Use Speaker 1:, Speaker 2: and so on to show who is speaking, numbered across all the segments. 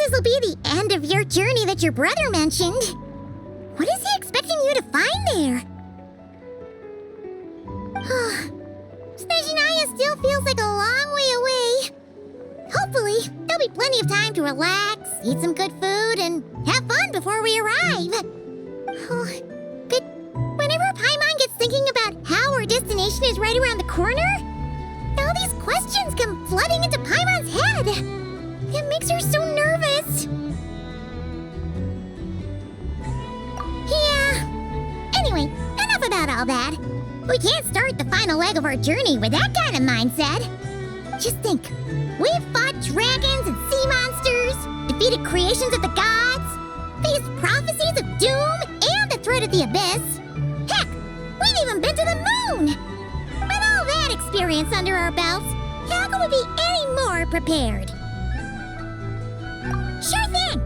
Speaker 1: this'll be the end of your journey that your brother mentioned. What is he expecting you to find there? Snezhnaya still feels like a long way away. Hopefully, there'll be plenty of time to relax, eat some good food, and have fun before we arrive. But whenever Paimon gets thinking about how our destination is right around the corner, all these questions come flooding into Paimon's head. It makes her so nervous. Yeah. Anyway, enough about all that. We can't start the final leg of our journey with that kind of mindset. Just think. We've fought dragons and sea monsters, defeated creations of the gods, faced prophecies of doom and the threat of the abyss. Heck, we've even been to the moon! With all that experience under our belts, how could we be any more prepared? Sure thing!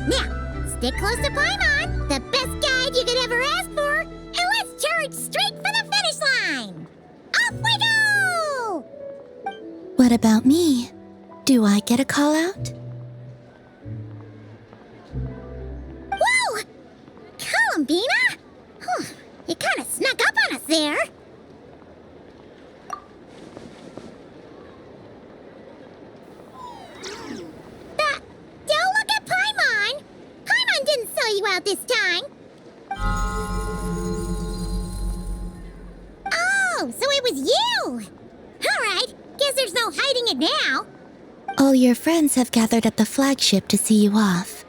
Speaker 1: Now, stick close to Paimon, the best guide you could ever ask for, and let's charge straight for the finish line! Off we go!
Speaker 2: What about me? Do I get a call out?
Speaker 1: Whoa! Columbina? You kind of snuck up on us there. Don't look at Paimon! Paimon didn't sell you out this time. Oh, so it was you! Alright, guess there's no hiding it now.
Speaker 2: All your friends have gathered at the flagship to see you off.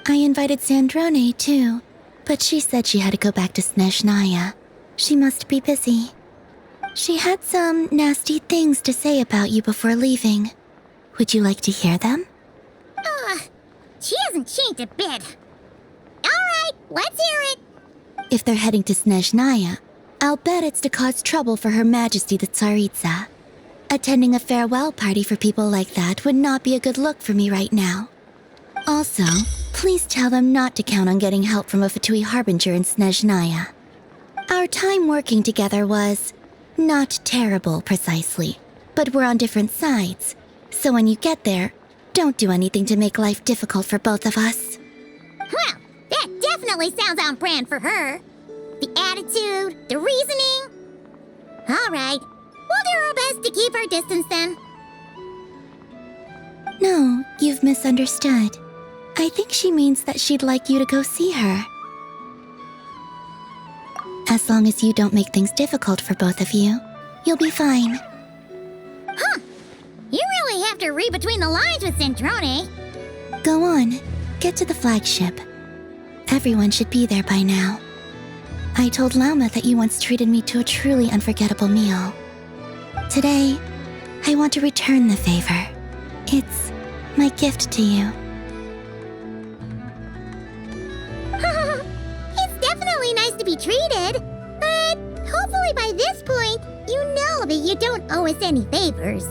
Speaker 2: I invited Snezhnaya too, but she said she had to go back to Snezhnaya. She must be busy. She had some nasty things to say about you before leaving. Would you like to hear them?
Speaker 1: She hasn't changed a bit. Alright, let's hear it.
Speaker 2: If they're heading to Snezhnaya, I'll bet it's to cause trouble for Her Majesty the Tsaritsa. Attending a farewell party for people like that would not be a good look for me right now. Also, please tell them not to count on getting help from a Fatui Harbinger in Snezhnaya. Our time working together was not terrible precisely, but we're on different sides. So when you get there, don't do anything to make life difficult for both of us.
Speaker 1: Well, that definitely sounds on brand for her. The attitude, the reasoning. All right, we'll do our best to keep our distance then.
Speaker 2: No, you've misunderstood. I think she means that she'd like you to go see her. As long as you don't make things difficult for both of you, you'll be fine.
Speaker 1: Huh. You really have to read between the lines with Zentrone.
Speaker 2: Go on, get to the flagship. Everyone should be there by now. I told Lauma that you once treated me to a truly unforgettable meal. Today, I want to return the favor. It's my gift to you.
Speaker 1: It's definitely nice to be treated, but hopefully by this point, you know that you don't owe us any favors.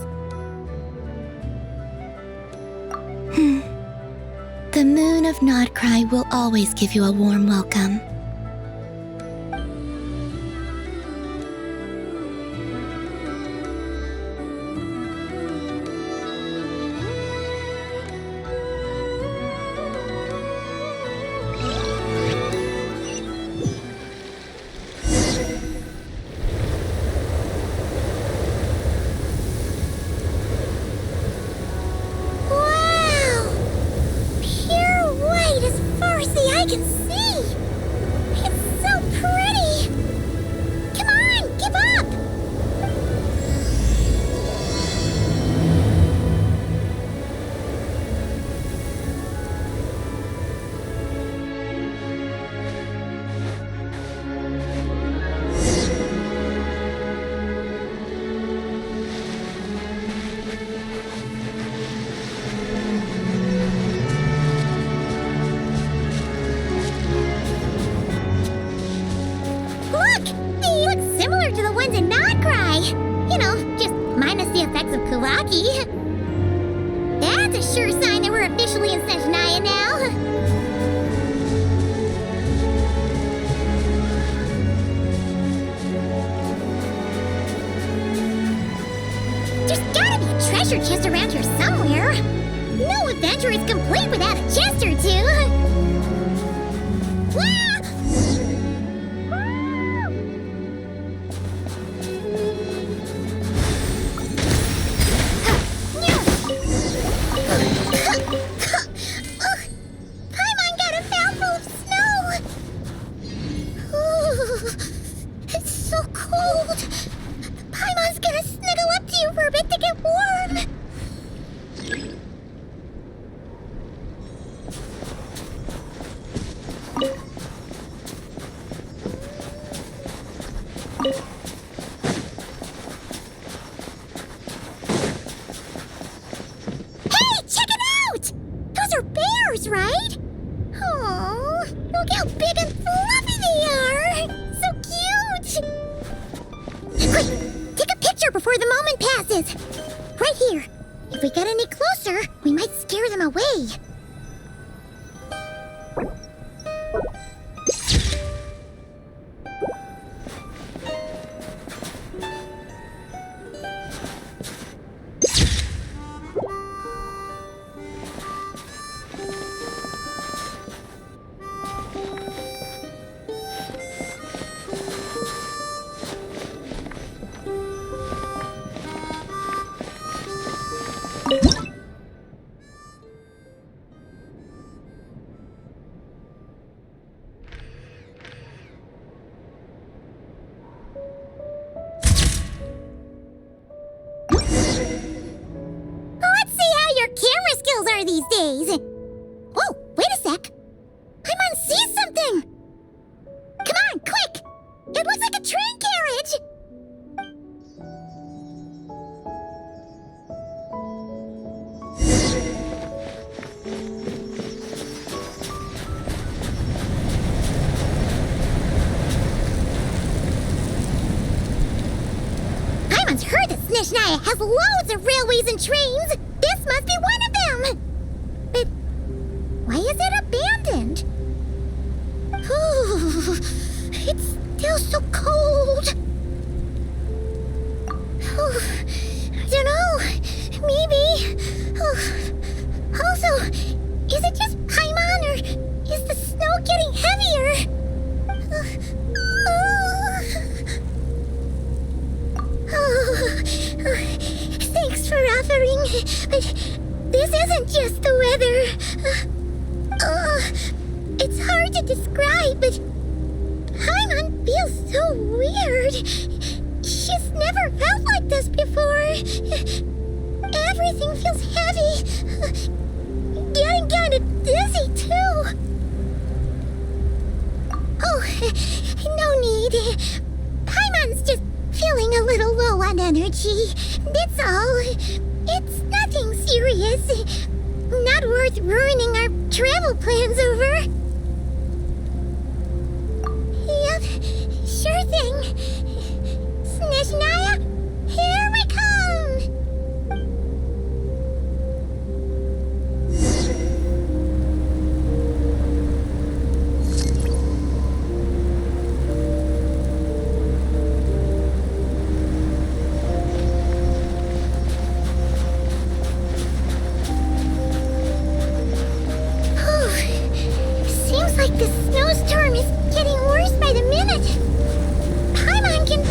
Speaker 2: The moon of Nodcry will always give you a warm welcome.
Speaker 1: I can see! It's so pretty! Come on, give up! Similar to the ones in Nodcry. You know, just minus the effects of Kawaki. That's a sure sign that we're officially in Snezhnaya now. There's gotta be a treasure chest around here somewhere. No adventure is complete without ours, right? Oh, look how big and fluffy they are! So cute! Quick, take a picture before the moment passes. Right here. If we get any closer, we might scare them away. Let's see how your camera skills are these days. Whoa, wait a sec. Paimon sees something. Come on, quick. It looks like a train carriage. Paimon's heard that Snezhnaya has loads of railways and trains. This must be one of them. But why is it abandoned? Oh, it's still so cold. Oh, I don't know. Maybe. Oh, also, is it just Paimon or is the snow getting heavier? Thanks for offering, but this isn't just the weather. It's hard to describe, but Paimon feels so weird. She's never felt like this before. Everything feels heavy. Getting kind of dizzy, too. Oh, no need. Paimon's just feeling a little low on energy. That's all. It's nothing serious. Not worth ruining our travel plans over. Yep, sure thing. Snezhnaya, here we come! Seems like the snowstorm is getting worse by the minute. Paimon can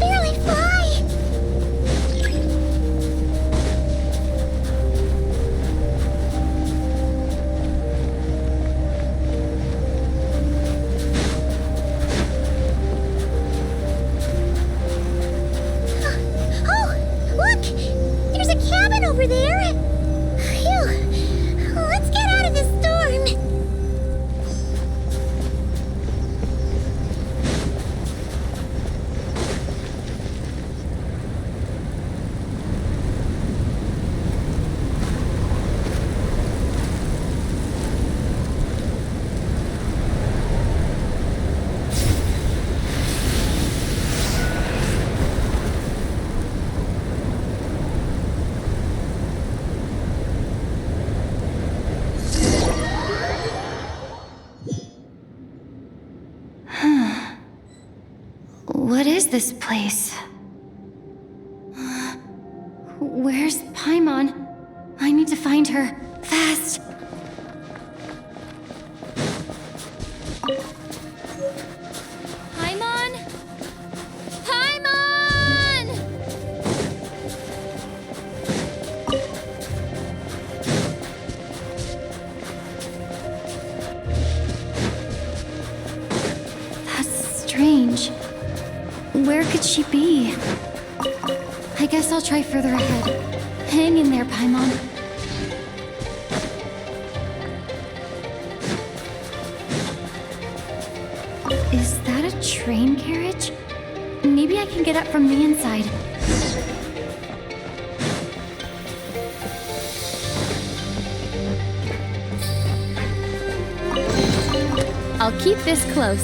Speaker 1: barely fly. Oh, look! There's a cabin over there. Phew. Let's get out of this storm.
Speaker 2: What is this place? Where's Paimon? I need to find her. Fast! Paimon? Paimon! That's strange. Where could she be? I guess I'll try further ahead. Hang in there, Paimon. Is that a train carriage? Maybe I can get up from the inside. I'll keep this close.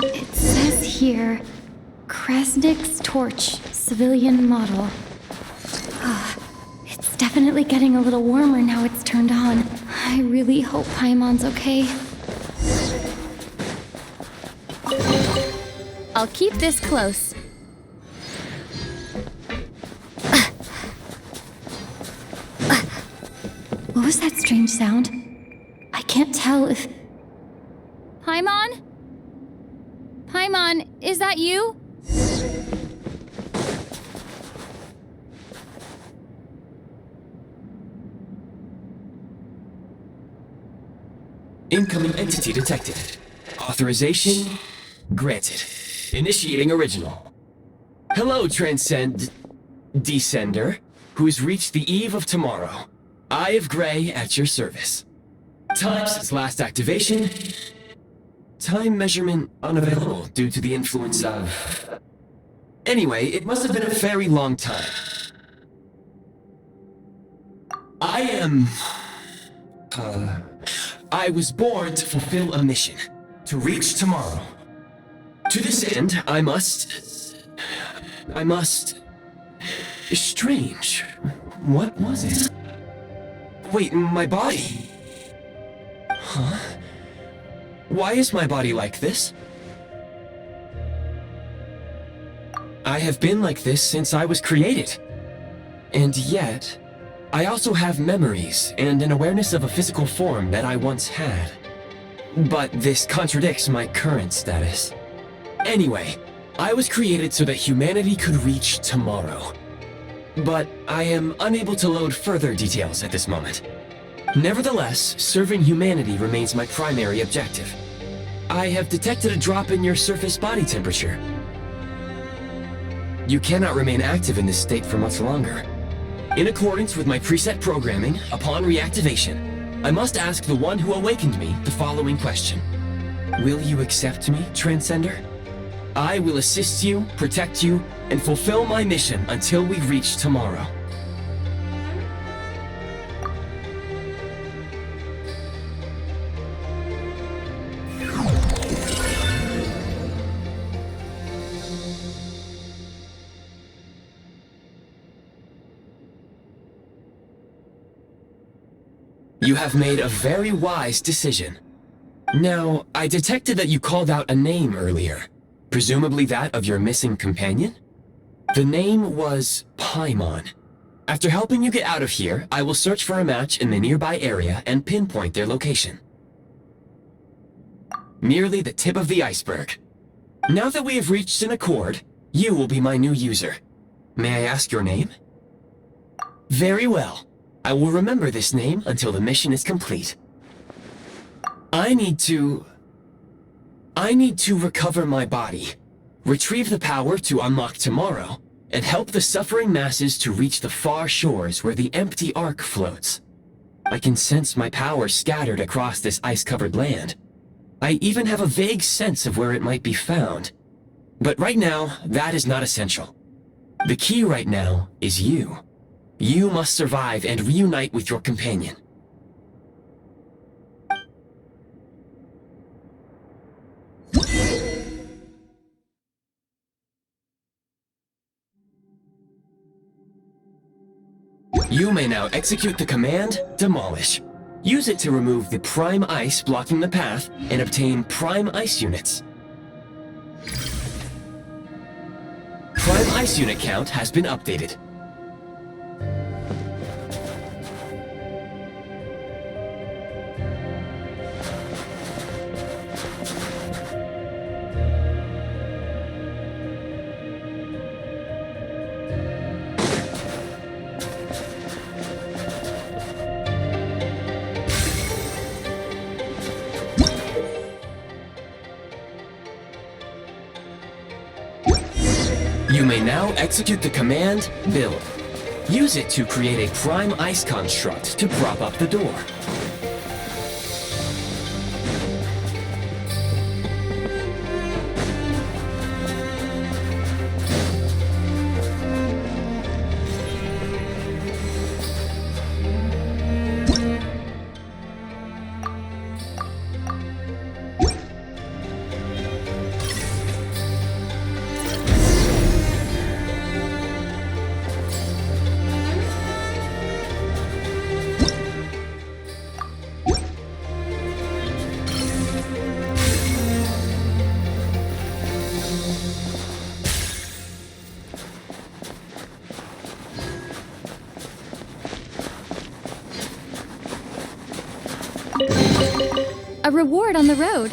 Speaker 3: It says here, Krasnik's torch, civilian model. It's definitely getting a little warmer now it's turned on. I really hope Paimon's okay.
Speaker 2: I'll keep this close.
Speaker 3: What was that strange sound? I can't tell if...
Speaker 2: Paimon? Paimon, is that you?
Speaker 4: Incoming entity detected. Authorization granted. Initiating original. Hello, Descender, who has reached the eve of tomorrow. Eye of Grey at your service. Time since last activation. Time measurement unavailable due to the influence of... Anyway, it must have been a very long time. I was born to fulfill a mission. To reach tomorrow. To this end, I must... Strange. What was it? Wait, my body? Huh? Why is my body like this? I have been like this since I was created. And yet, I also have memories and an awareness of a physical form that I once had. But this contradicts my current status. Anyway, I was created so that humanity could reach tomorrow. But I am unable to load further details at this moment. Nevertheless, serving humanity remains my primary objective. I have detected a drop in your surface body temperature. You cannot remain active in this state for much longer. In accordance with my preset programming, upon reactivation, I must ask the one who awakened me the following question. Will you accept me, Transcender? I will assist you, protect you, and fulfill my mission until we reach tomorrow. You have made a very wise decision. Now, I detected that you called out a name earlier. Presumably that of your missing companion? The name was Paimon. After helping you get out of here, I will search for a match in the nearby area and pinpoint their location. Merely the tip of the iceberg. Now that we have reached an accord, you will be my new user. May I ask your name? Very well. I will remember this name until the mission is complete. I need to recover my body, retrieve the power to unlock tomorrow, and help the suffering masses to reach the far shores where the empty ark floats. I can sense my power scattered across this ice-covered land. I even have a vague sense of where it might be found. But right now, that is not essential. The key right now is you. You must survive and reunite with your companion. You may now execute the command, Demolish. Use it to remove the prime ice blocking the path and obtain prime ice units. Prime ice unit count has been updated. You may now execute the command, build. Use it to create a prime ice construct to prop up the door.
Speaker 3: A reward on the road.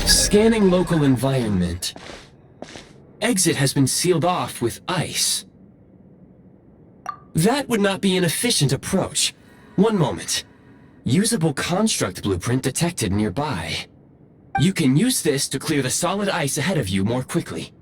Speaker 4: Scanning local environment. Exit has been sealed off with ice. That would not be an efficient approach. One moment. Usable construct blueprint detected nearby. You can use this to clear the solid ice ahead of you more quickly.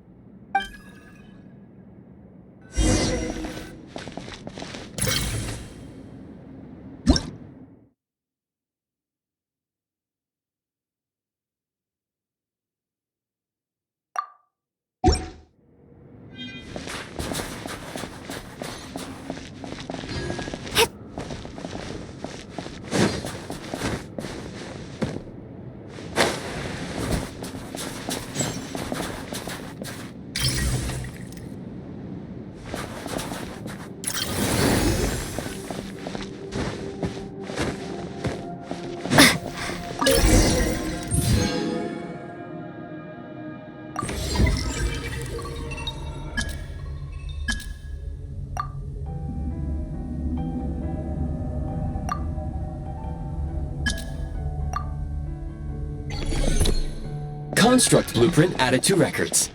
Speaker 4: Construct blueprint added to records.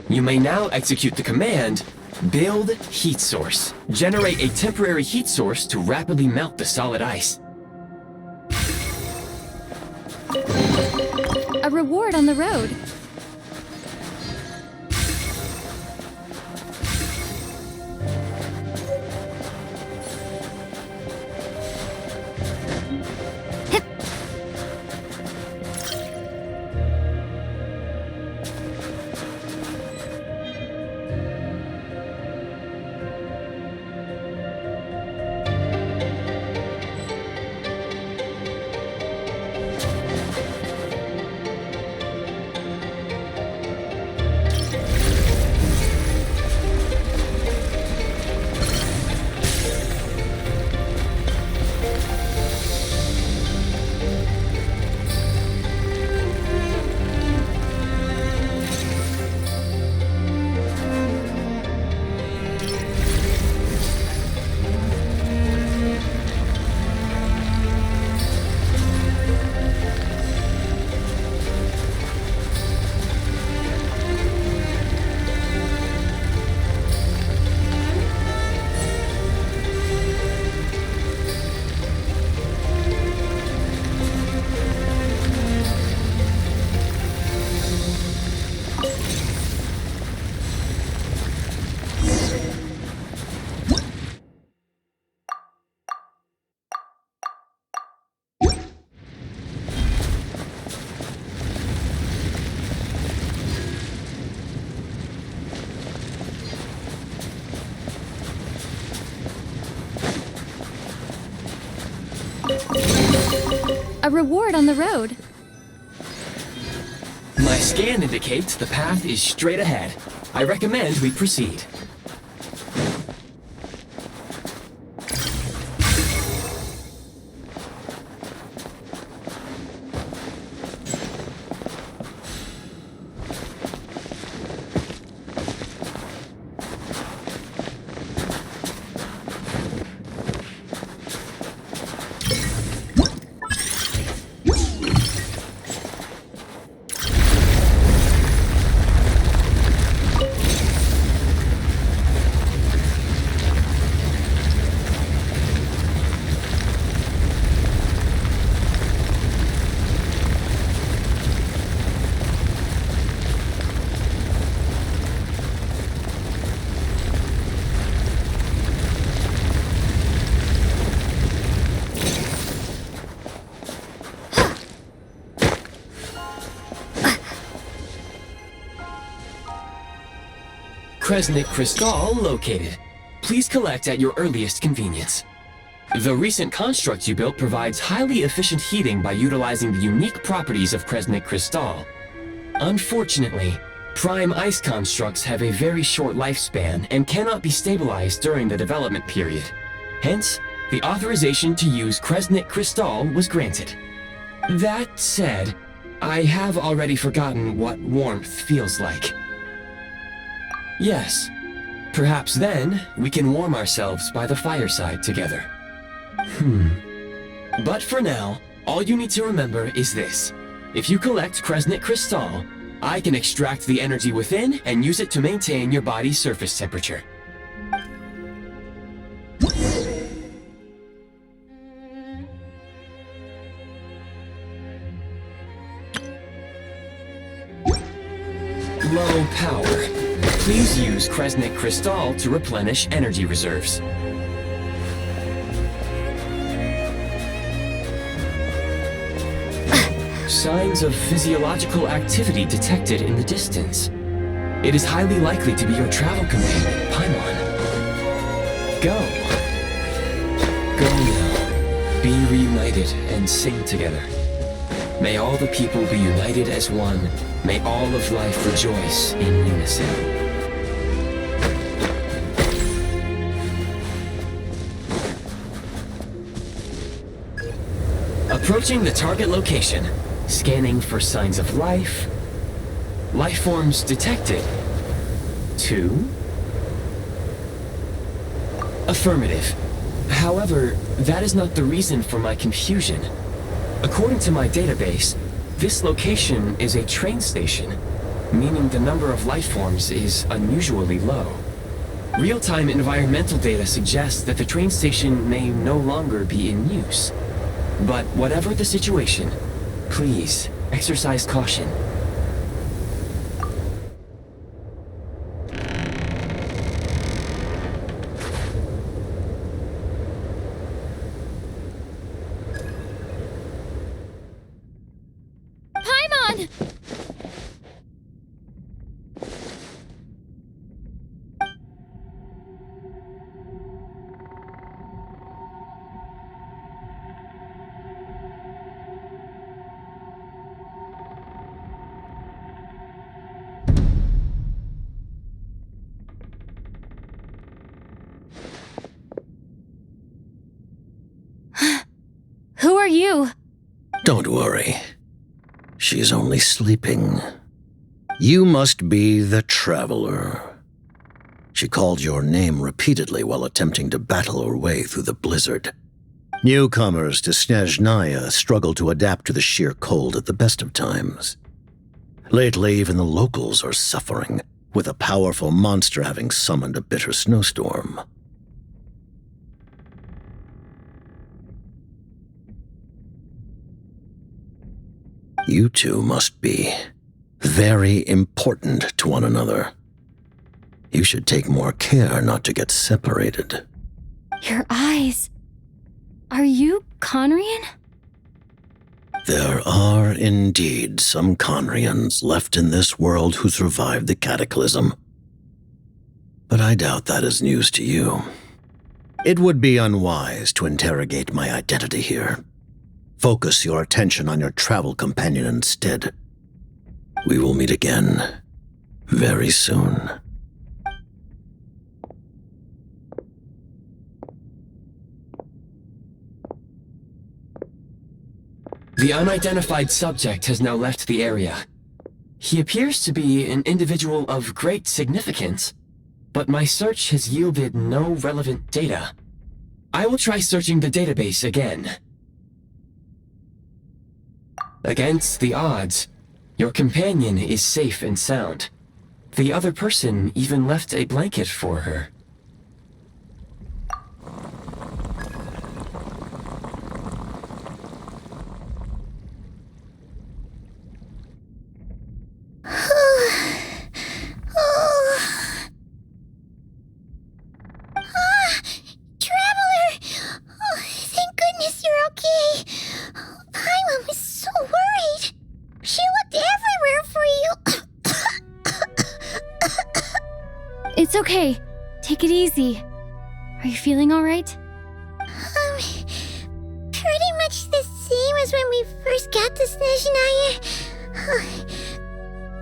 Speaker 4: You may now execute the command, build heat source. Generate a temporary heat source to rapidly melt the solid ice.
Speaker 3: A reward on the road. A reward on the road.
Speaker 4: My scan indicates the path is straight ahead. I recommend we proceed. Kresnik Crystal located. Please collect at your earliest convenience. The recent construct you built provides highly efficient heating by utilizing the unique properties of Kresnik Crystal. Unfortunately, prime ice constructs have a very short lifespan and cannot be stabilized during the development period. Hence, the authorization to use Kresnik Crystal was granted. That said, I have already forgotten what warmth feels like. Yes, perhaps then we can warm ourselves by the fireside together. But for now, all you need to remember is this. If you collect Kresnik Crystal, I can extract the energy within and use it to maintain your body's surface temperature. Low power. Please use Kresnik Crystal to replenish energy reserves. Signs of physiological activity detected in the distance. It is highly likely to be your travel companion, Paimon. Go. Go now. Be reunited and sing together. May all the people be united as one. May all of life rejoice in unison. Approaching the target location. Scanning for signs of life. Life forms detected. 2. Affirmative. However, that is not the reason for my confusion. According to my database, this location is a train station, meaning the number of life forms is unusually low. Real-time environmental data suggests that the train station may no longer be in use. But whatever the situation, please exercise caution.
Speaker 3: Paimon! Who are you?
Speaker 5: Don't worry. She's only sleeping. You must be the Traveler. She called your name repeatedly while attempting to battle her way through the blizzard. Newcomers to Snezhnaya struggle to adapt to the sheer cold at the best of times. Lately, even the locals are suffering, with a powerful monster having summoned a bitter snowstorm. You two must be very important to one another. You should take more care not to get separated.
Speaker 3: Your eyes. Are you Conrian?
Speaker 5: There are indeed some Conrians left in this world who survived the cataclysm. But I doubt that is news to you. It would be unwise to interrogate my identity here. Focus your attention on your travel companion instead. We will meet again very soon.
Speaker 4: The unidentified subject has now left the area. He appears to be an individual of great significance, but my search has yielded no relevant data. I will try searching the database again. Against the odds, your companion is safe and sound. The other person even left a blanket for her.
Speaker 1: Traveler! Oh, thank goodness you're okay. Paimon was so worried. She looked everywhere for you.
Speaker 3: It's okay. Take it easy. Are you feeling alright?
Speaker 1: Pretty much the same as when we first got to Snezhnaya.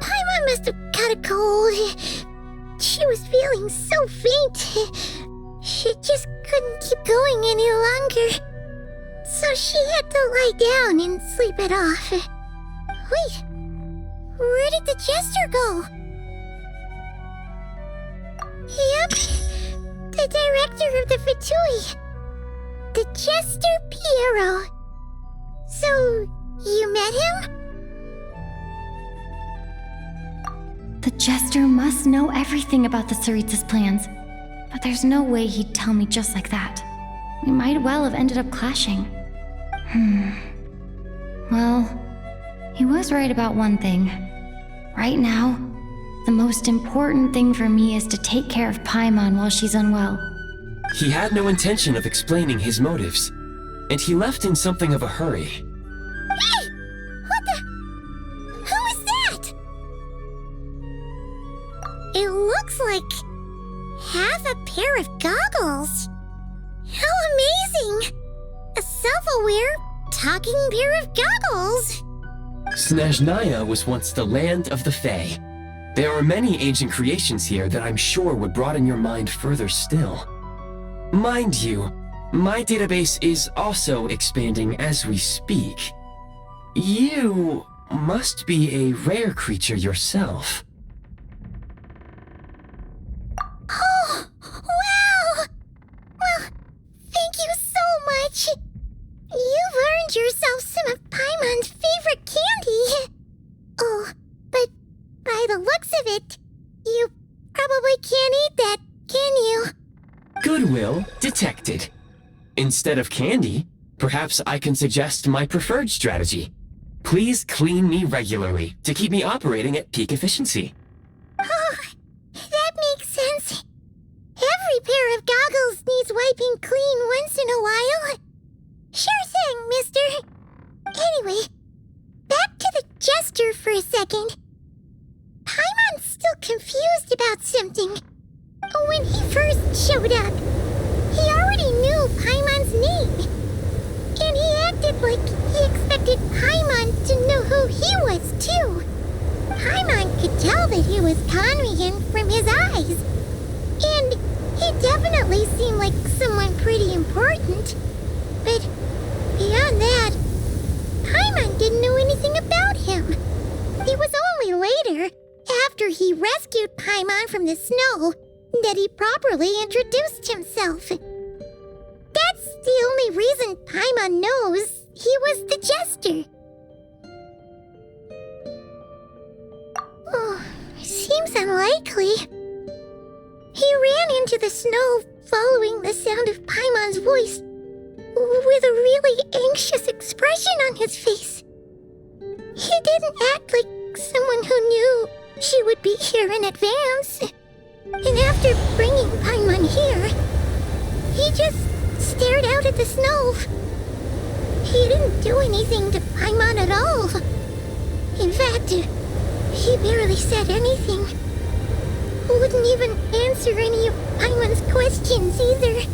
Speaker 1: Paimon must have caught a cold. She was feeling so faint. She just couldn't keep going any longer. So she had to lie down and sleep it off. Wait, where did the jester go? Yep, the director of the Fatui. The Jester Piero. So, you met him?
Speaker 3: The Jester must know everything about the Tsaritsa's plans. But there's no way he'd tell me just like that. We might well have ended up clashing. Well, he was right about one thing. Right now, the most important thing for me is to take care of Paimon while she's unwell.
Speaker 4: He had no intention of explaining his motives, and he left in something of a hurry.
Speaker 1: Hey! What the? Who is that? It looks like half a pair of goggles. How amazing! A self-aware, talking pair of goggles.
Speaker 4: Snezhnaya was once the land of the Fae. There are many ancient creations here that I'm sure would broaden your mind further still. Mind you, my database is also expanding as we speak. You must be a rare creature yourself.
Speaker 1: Oh, wow! Well, thank you so much. You've earned yourself some of Paimon's favorite candy. Oh, but by the looks of it, you probably can't eat that, can you?
Speaker 4: Goodwill detected. Instead of candy, perhaps I can suggest my preferred strategy. Please clean me regularly to keep me operating at peak efficiency.
Speaker 1: Oh, that makes sense. Every pair of goggles needs wiping clean once in a while. Sure thing, mister. Anyway, back to the jester for a second. Paimon's still confused about something. When he first showed up, he already knew Paimon's name. And he acted like he expected Paimon to know who he was, too. Paimon could tell that he was Conrian from his eyes. And he definitely seemed like someone pretty important. But beyond that, Paimon didn't know anything about him. It was only later, after he rescued Paimon from the snow, that he properly introduced himself. That's the only reason Paimon knows he was the jester. Oh, seems unlikely. He ran into the snow following the sound of Paimon's voice with a really anxious expression on his face. He didn't act like someone who knew she would be here in advance. And after bringing Paimon here, he just stared out at the snow. He didn't do anything to Paimon at all. In fact, he barely said anything. Wouldn't even answer any of Paimon's questions either.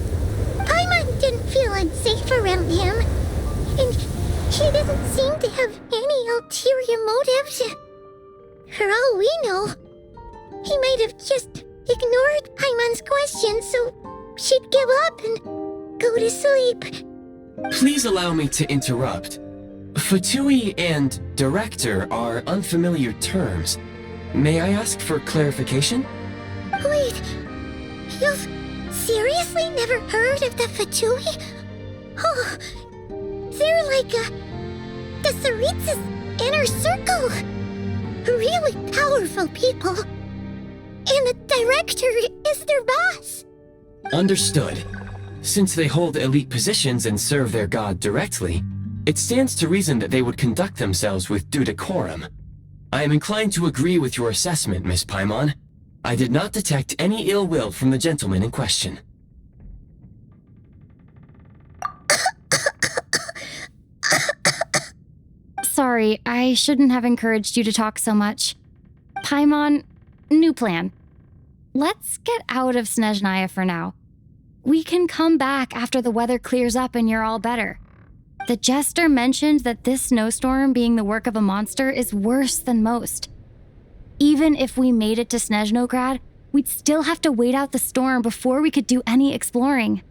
Speaker 1: Paimon didn't feel unsafe around him, and he didn't seem to have any ulterior motives. For all we know, he might have just ignored Paimon's questions so she'd give up and go to sleep.
Speaker 4: Please allow me to interrupt. Fatui and director are unfamiliar terms. May I ask for clarification?
Speaker 1: Wait, you've seriously never heard of the Fatui? Oh, they're like the Tsaritsa's inner circle. Really powerful people. And the director is their boss.
Speaker 4: Understood. Since they hold elite positions and serve their god directly, it stands to reason that they would conduct themselves with due decorum. I am inclined to agree with your assessment, Miss Paimon. I did not detect any ill will from the gentleman in question.
Speaker 3: Sorry, I shouldn't have encouraged you to talk so much. Paimon, new plan. let's get out of Snezhnaya for now. We can come back after the weather clears up and you're all better. The jester mentioned that this snowstorm being the work of a monster is worse than most. Even if we made it to Snezhnograd, we'd still have to wait out the storm before we could do any exploring.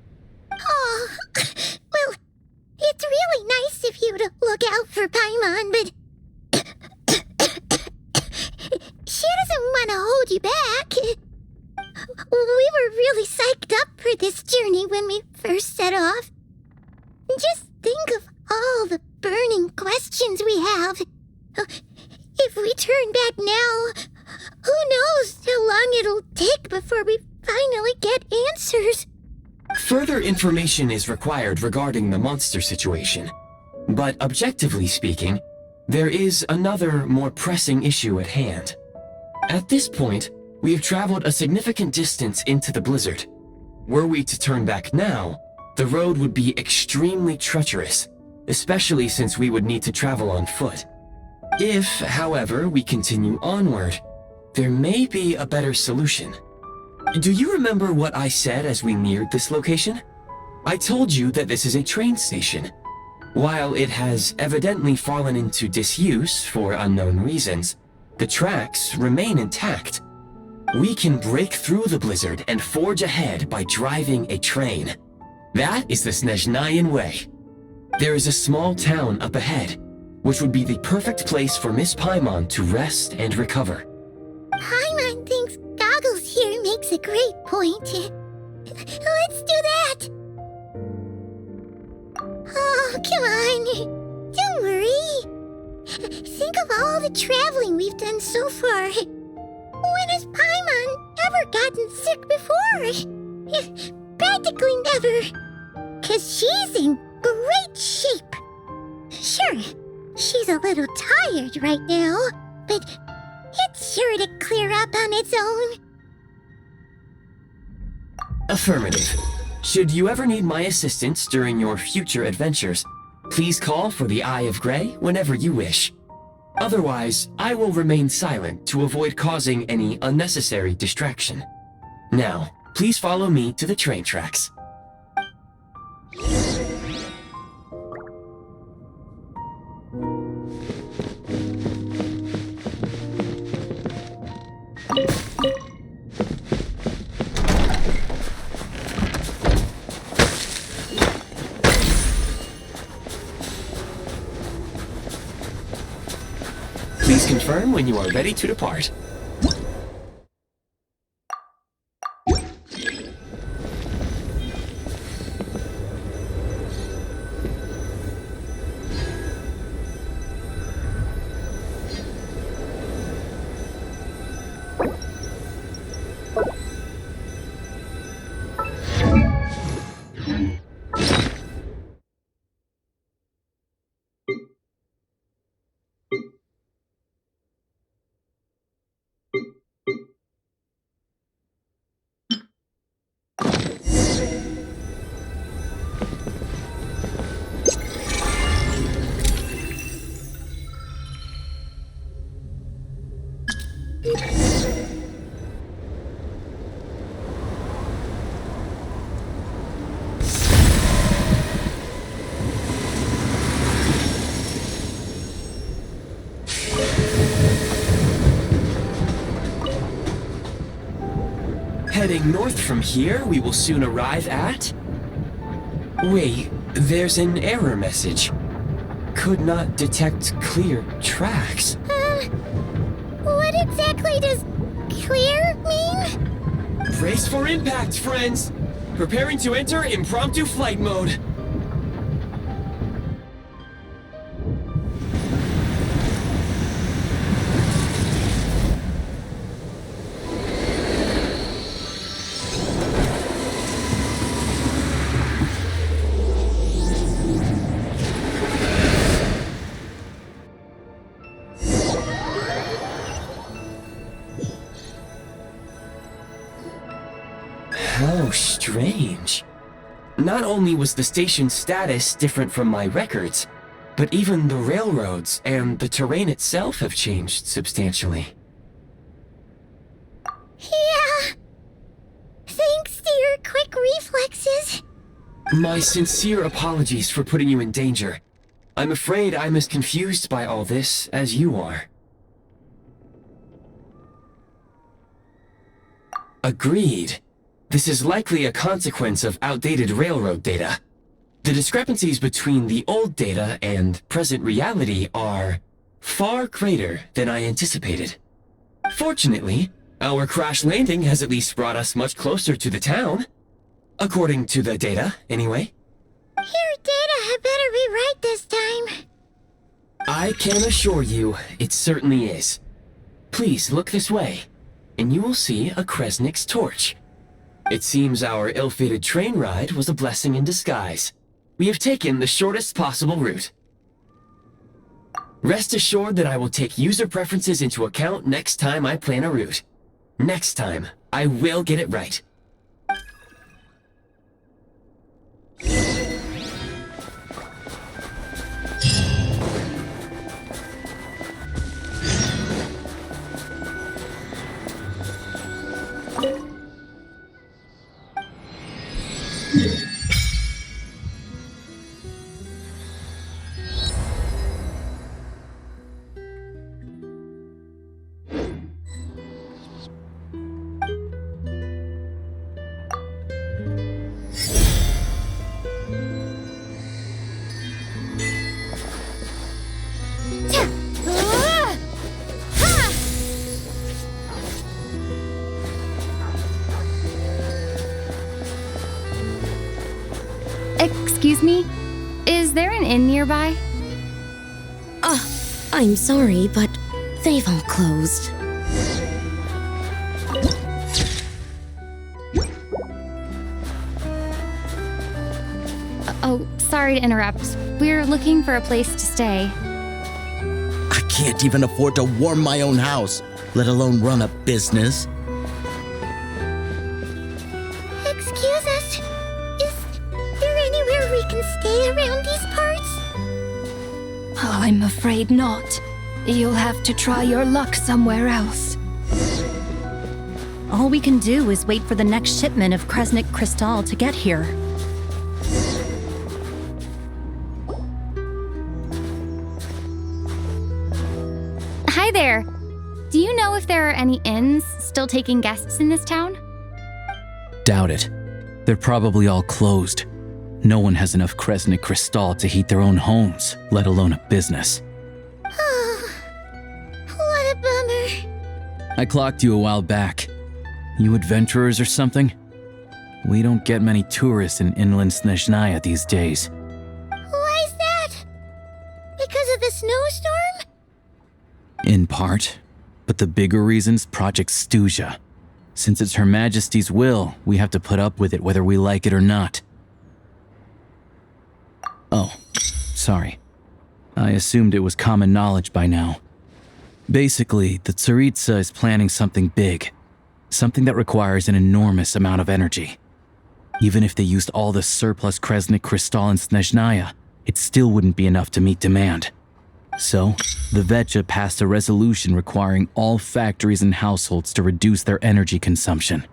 Speaker 1: Oh, well, it's really nice of you to look out for Paimon, but she doesn't want to hold you back. We were really psyched up for this journey when we first set off. Just think of all the burning questions we have. If we turn back now, who knows how long it'll take before we finally get answers.
Speaker 4: Further information is required regarding the monster situation. But objectively speaking, there is another, more pressing issue at hand. At this point, we have traveled a significant distance into the blizzard. Were we to turn back now, the road would be extremely treacherous, especially since we would need to travel on foot. If, however, we continue onward, there may be a better solution. Do you remember what I said as we neared this location? I told you that this is a train station. While it has evidently fallen into disuse for unknown reasons, the tracks remain intact. We can break through the blizzard and forge ahead by driving a train. That is the Snezhnayan way. There is a small town up ahead, which would be the perfect place for Miss Paimon to rest and recover.
Speaker 1: Paimon thinks Goggles here makes a great point. Let's do that. Oh, come on. Don't worry. Think of all the traveling we've done so far. When has Paimon ever gotten sick before? Practically never. 'Cause she's in great shape. Sure, she's a little tired right now, but it's sure to clear up on its own.
Speaker 4: Affirmative. Should you ever need my assistance during your future adventures, please call for the Eye of Grey whenever you wish. Otherwise, I will remain silent to avoid causing any unnecessary distraction. Now, please follow me to the train tracks. Please confirm when you are ready to depart. Heading north from here, we will soon arrive at... Wait, there's an error message. Could not detect clear tracks.
Speaker 1: What exactly does clear mean?
Speaker 4: Brace for impact, friends! Preparing to enter impromptu flight mode. How strange. Not only was the station's status different from my records, but even the railroads and the terrain itself have changed substantially.
Speaker 1: Yeah,
Speaker 4: My sincere apologies for putting you in danger. I'm afraid I'm as confused by all this as you are. Agreed. This is likely a consequence of outdated railroad data. The discrepancies between the old data and present reality are far greater than I anticipated. Fortunately, our crash landing has at least brought us much closer to the town. According to the data, anyway.
Speaker 1: Your data had better be right this time.
Speaker 4: I can assure you, it certainly is. Please look this way, and you will see a Kresnik's torch. It seems our ill-fated train ride was a blessing in disguise. We have taken the shortest possible route. Rest assured that I will take user preferences into account next time I plan a route. Next time, I will get it right.
Speaker 3: Excuse me? Is there an inn nearby?
Speaker 6: I'm sorry, but they've all closed.
Speaker 3: Oh, sorry to interrupt. We're looking for a place to stay.
Speaker 7: I can't even afford to warm my own house, let alone run a business.
Speaker 1: Excuse us. Is there anywhere we can stay around these parts?
Speaker 6: I'm afraid not. You'll have to try your luck somewhere else.
Speaker 8: All we can do is wait for the next shipment of Kresnik Crystal to get here.
Speaker 3: Hi there. Do you know if there are any inns still taking guests in this town?
Speaker 9: Doubt it. They're probably all closed. No one has enough Kresnik Crystal to heat their own homes, let alone a business.
Speaker 1: Oh, what a bummer.
Speaker 9: I clocked you a while back. You adventurers or something? We don't get many tourists in inland Snezhnaya these days.
Speaker 1: Why is that? Because of the snowstorm?
Speaker 9: In part, but the bigger reason's Project Snezhnaya. Since it's Her Majesty's will, we have to put up with it whether we like it or not. Oh, sorry. I assumed it was common knowledge by now. Basically, the Tsaritsa is planning something big. Something that requires an enormous amount of energy. Even if they used all the surplus Kresnik Crystal in Snezhnaya, it still wouldn't be enough to meet demand. So, the Vecha passed a resolution requiring all factories and households to reduce their energy consumption.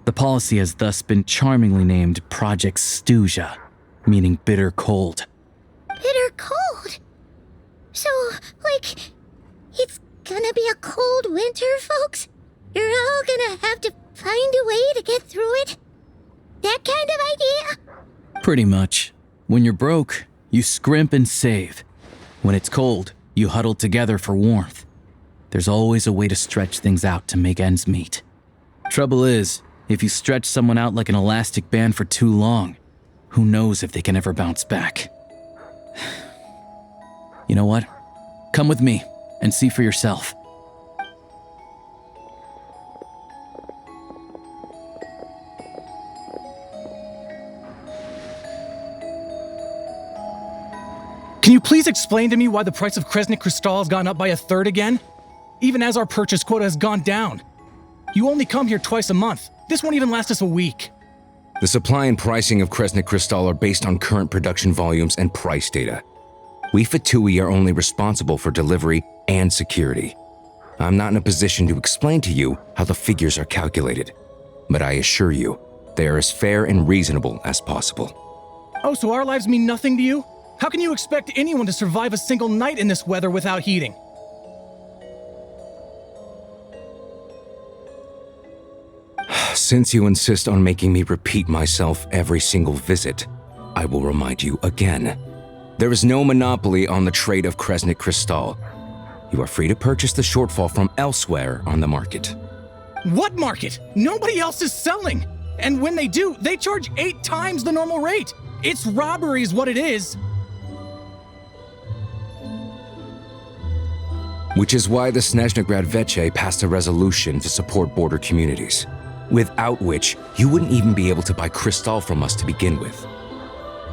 Speaker 9: The policy has thus been charmingly named Project Snezhnaya, meaning bitter cold.
Speaker 1: Bitter cold? So, like, it's gonna be a cold winter, folks? You're all gonna have to find a way to get through it? That kind of idea?
Speaker 9: Pretty much. When you're broke, you scrimp and save. When it's cold, you huddle together for warmth. There's always a way to stretch things out to make ends meet. Trouble is, if you stretch someone out like an elastic band for too long, who knows if they can ever bounce back. You know what? Come with me and see for yourself.
Speaker 10: Can you please explain to me why the price of Kresnik Crystal has gone up by 1/3 again? Even as our purchase quota has gone down. You only come here twice a month. This won't even last us a week.
Speaker 11: The supply and pricing of Kresnik Crystal are based on current production volumes and price data. We Fatui are only responsible for delivery and security. I'm not in a position to explain to you how the figures are calculated, but I assure you, they are as fair and reasonable as possible.
Speaker 10: Oh, so our lives mean nothing to you? How can you expect anyone to survive a single night in this weather without heating?
Speaker 11: Since you insist on making me repeat myself every single visit, I will remind you again. There is no monopoly on the trade of Kresnik Crystal. You are free to purchase the shortfall from elsewhere on the market.
Speaker 10: What market? Nobody else is selling. And when they do, they charge 8 times the normal rate. It's robbery is what it is.
Speaker 11: Which is why the Snezhnagrad Veche passed a resolution to support border communities, without which you wouldn't even be able to buy crystal from us to begin with.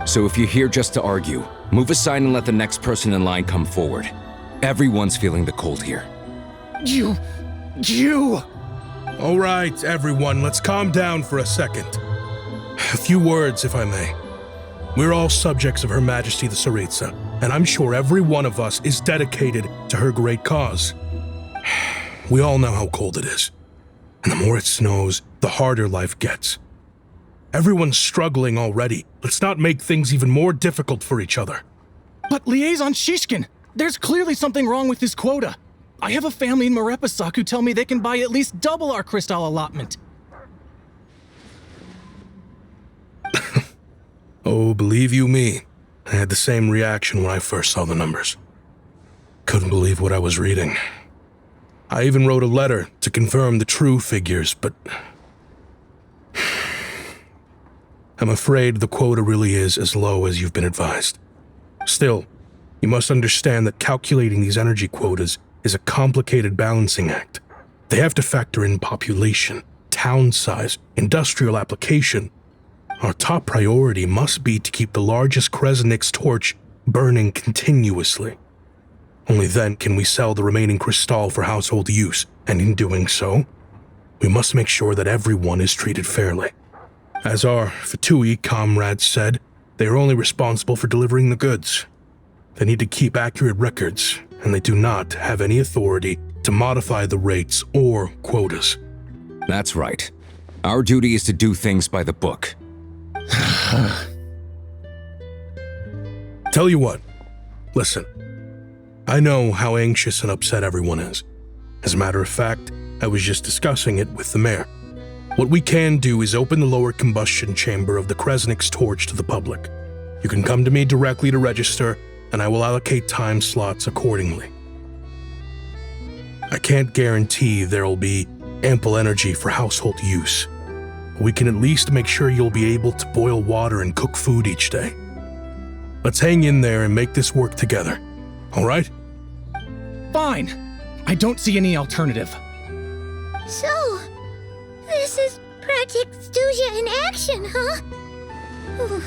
Speaker 11: So if you're here just to argue, move aside and let the next person in line come forward. Everyone's feeling the cold here.
Speaker 10: You...
Speaker 12: All right, everyone, let's calm down for a second. A few words, if I may. We're all subjects of Her Majesty the Tsaritsa, and I'm sure every one of us is dedicated to her great cause. We all know how cold it is, and the more it snows, the harder life gets. Everyone's struggling already. Let's not make things even more difficult for each other.
Speaker 10: But Liaison Shishkin, there's clearly something wrong with this quota. I have a family in Marepasak who tell me they can buy at least double our crystal allotment.
Speaker 12: Oh, believe you me, I had the same reaction when I first saw the numbers. Couldn't believe what I was reading. I even wrote a letter to confirm the true figures, but I'm afraid the quota really is as low as you've been advised. Still, you must understand that calculating these energy quotas is a complicated balancing act. They have to factor in population, town size, industrial application. Our top priority must be to keep the largest Kresnik's torch burning continuously. Only then can we sell the remaining crystal for household use, and in doing so, we must make sure that everyone is treated fairly. As our Fatui comrades said, they are only responsible for delivering the goods. They need to keep accurate records, and they do not have any authority to modify the rates or quotas.
Speaker 11: That's right. Our duty is to do things by the book.
Speaker 12: Tell you what, listen. I know how anxious and upset everyone is. As a matter of fact, I was just discussing it with the mayor. What we can do is open the lower combustion chamber of the Kresnik's torch to the public. You can come to me directly to register, and I will allocate time slots accordingly. I can't guarantee there'll be ample energy for household use. We can at least make sure you'll be able to boil water and cook food each day. Let's hang in there and make this work together, all right?
Speaker 10: Fine. I don't see any alternative.
Speaker 1: So, this is Project Stuja in action, huh? Oh,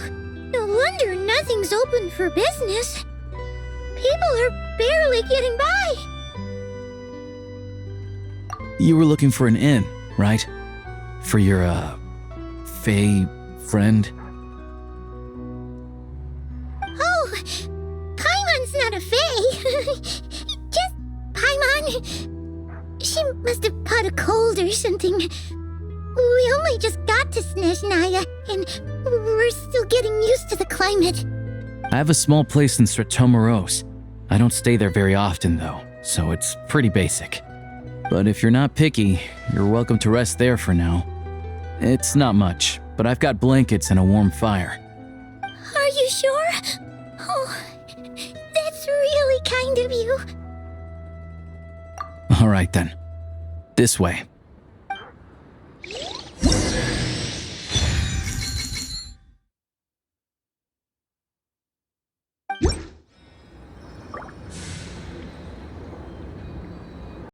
Speaker 1: no wonder nothing's open for business. People are barely getting by.
Speaker 9: You were looking for an inn, right? For your, Fae friend?
Speaker 1: Oh, Paimon's not a fae. Just Paimon. She must have caught a cold or something. We only just got to Snezhnaya, and we're still getting used to the climate.
Speaker 9: I have a small place in Stratomaros. I don't stay there very often, though, so it's pretty basic. But if you're not picky, you're welcome to rest there for now. It's not much, but I've got blankets and a warm fire.
Speaker 1: Are you sure? Oh, that's really kind of you.
Speaker 9: All right then. This way.